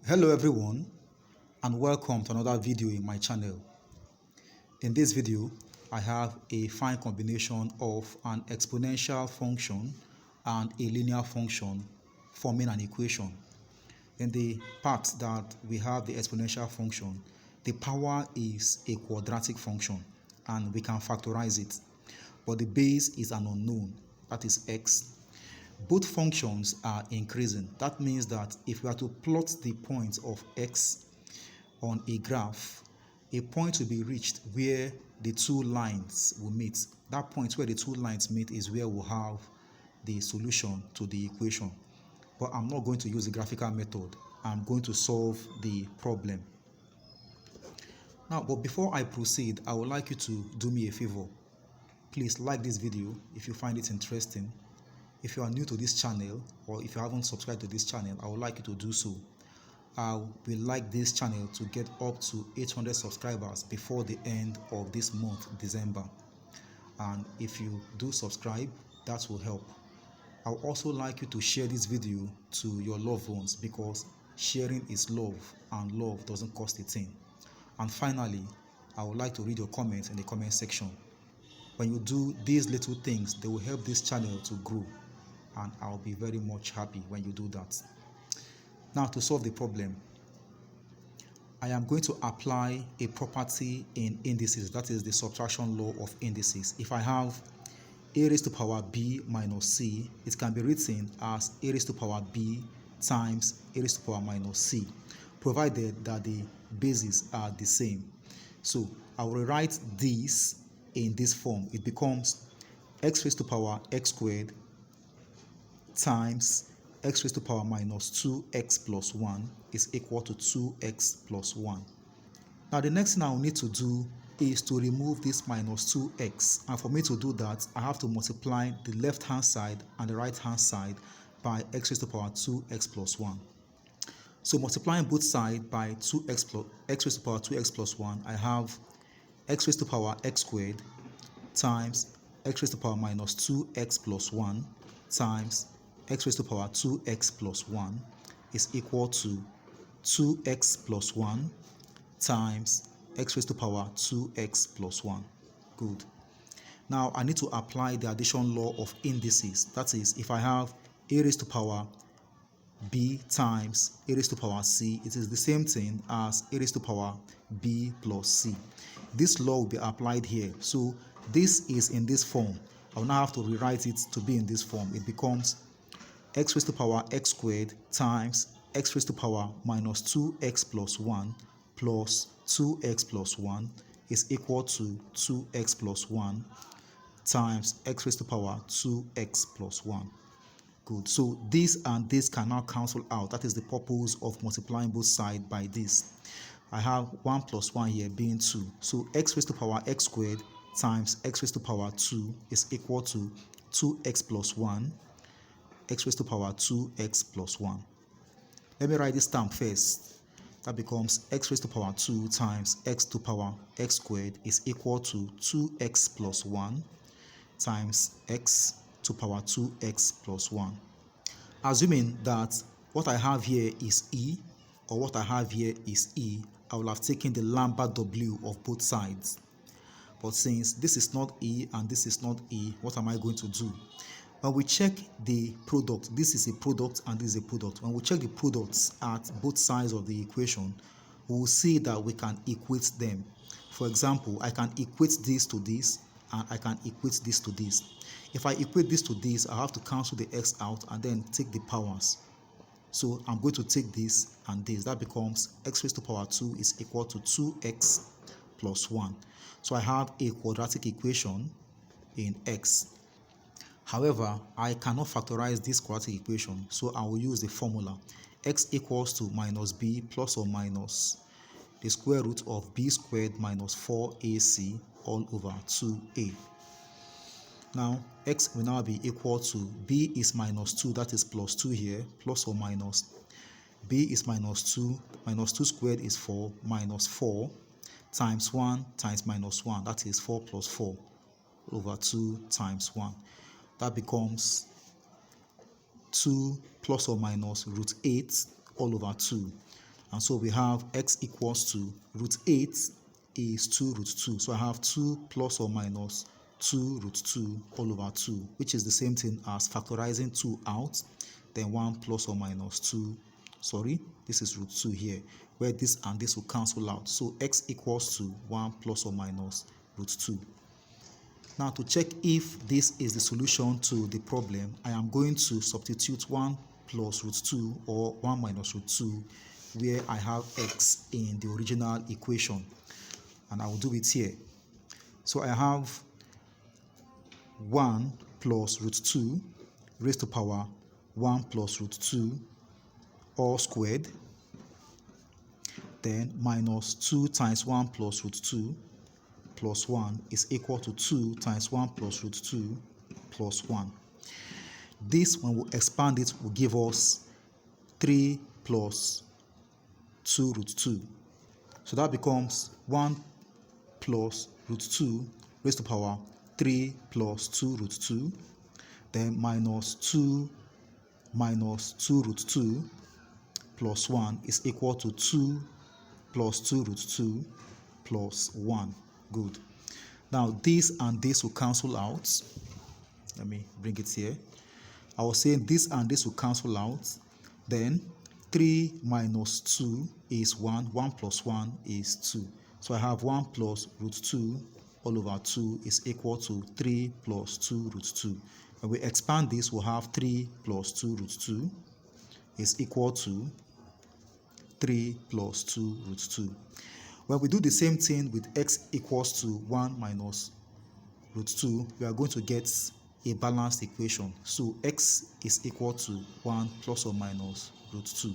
Hello everyone, and welcome to another video in my channel. In this video, I have a fine combination of an exponential function and a linear function forming an equation. In the part that we have the exponential function, the power is a quadratic function and we can factorize it, but the base is an unknown, that is x. Both functions are increasing. That means that if we are to plot the point of x on a graph, a point will be reached where the two lines will meet. That point where the two lines meet is where we'll have the solution to the equation. But I'm not going to use the graphical method. I'm going to solve the problem. Now, but before I proceed, I would like you to do me a favor. Please like this video if you find it interesting. If you are new to this channel or if you haven't subscribed to this channel, I would like you to do so. I will like this channel to get up to 800 subscribers before the end of this month, December. And if you do subscribe, that will help. I would also like you to share this video to your loved ones because sharing is love and love doesn't cost a thing. And finally, I would like to read your comments in the comment section. When you do these little things, they will help this channel to grow. And I'll be very much happy when you do that. Now, to solve the problem, I am going to apply a property in indices, that is the subtraction law of indices. If I have a raised to power b minus c, it can be written as a raised to power b times a raised to power minus c, provided that the bases are the same. So I will write this in this form. It becomes x raised to power x squared times x raised to power minus 2x plus 1 is equal to 2x plus 1. Now the next thing I will need to do is to remove this minus 2x, and for me to do that I have to multiply the left hand side and the right hand side by x raised to power 2x plus 1. So multiplying both sides by x raised to power 2x plus 1, I have x raised to power x squared times x raised to power minus 2x plus 1 times x raised to power 2x plus 1 is equal to 2x plus 1 times x raised to power 2x plus 1. Good. Now I need to apply the addition law of indices. That is, if I have a raised to power b times a raised to power c, it is the same thing as a raised to power b plus c. This law will be applied here. So this is in this form. I will now have to rewrite it to be in this form. It becomes x raised to power x squared times x raised to power minus 2x plus 1 plus 2x plus 1 is equal to 2x plus 1 times x raised to power 2x plus 1. Good. So this and this can now cancel out. That is the purpose of multiplying both sides by this. I have 1 plus 1 here being 2. So x raised to power x squared times x raised to power 2 is equal to 2x plus 1 x raised to power 2x plus 1. Let me write this term first. That becomes x raised to power 2 times x to power x squared is equal to 2x plus 1 times x to power 2x plus 1. Assuming that what I have here is e, or what I have here is e, I will have taken the lambda w of both sides. But since this is not e and this is not e, what am I going to do? When we check the product, this is a product and this is a product. When we check the products at both sides of the equation, we will see that we can equate them. For example, I can equate this to this and I can equate this to this. If I equate this to this, I have to cancel the x out and then take the powers. So I'm going to take this and this. That becomes x raised to power 2 is equal to 2x plus 1. So I have a quadratic equation in x. However, I cannot factorize this quadratic equation, so I will use the formula x equals to minus b plus or minus the square root of b squared minus 4ac all over 2a. Now, x will now be equal to b is minus 2, that is plus 2 here, plus or minus. b is minus 2 squared is 4, minus 4 times 1 times minus 1, that is 4 plus 4 over 2 times 1. That becomes 2 plus or minus root 8 all over 2. And so we have x equals to root 8 is 2 root 2. So I have 2 plus or minus 2 root 2 all over 2, which is the same thing as factorizing 2 out, then 1 plus or minus 2. Sorry, this is root 2 here, where this and this will cancel out. So x equals to 1 plus or minus root 2. Now to check if this is the solution to the problem, I am going to substitute 1 plus root 2 or 1 minus root 2 where I have x in the original equation, and I will do it here. So I have 1 plus root 2 raised to power 1 plus root 2 all squared, then minus 2 times 1 plus root 2 plus 1 is equal to 2 times 1 plus root 2 plus 1. This, when we expand it, will give us 3 plus 2 root 2. So that becomes 1 plus root 2 raised to power 3 plus 2 root 2, then minus 2 root 2 plus 1 is equal to 2 plus 2 root 2 plus 1. Good. Now this and this will cancel out. Let me bring it here. I was saying this and this will cancel out. Then 3 minus 2 is 1. 1 plus 1 is 2. So I have 1 plus root 2 all over 2 is equal to 3 plus 2 root 2. When we expand this, we'll have 3 plus 2 root 2 is equal to 3 plus 2 root 2. When we do the same thing with x equals to 1 minus root 2, we are going to get a balanced equation. So x is equal to 1 plus or minus root 2.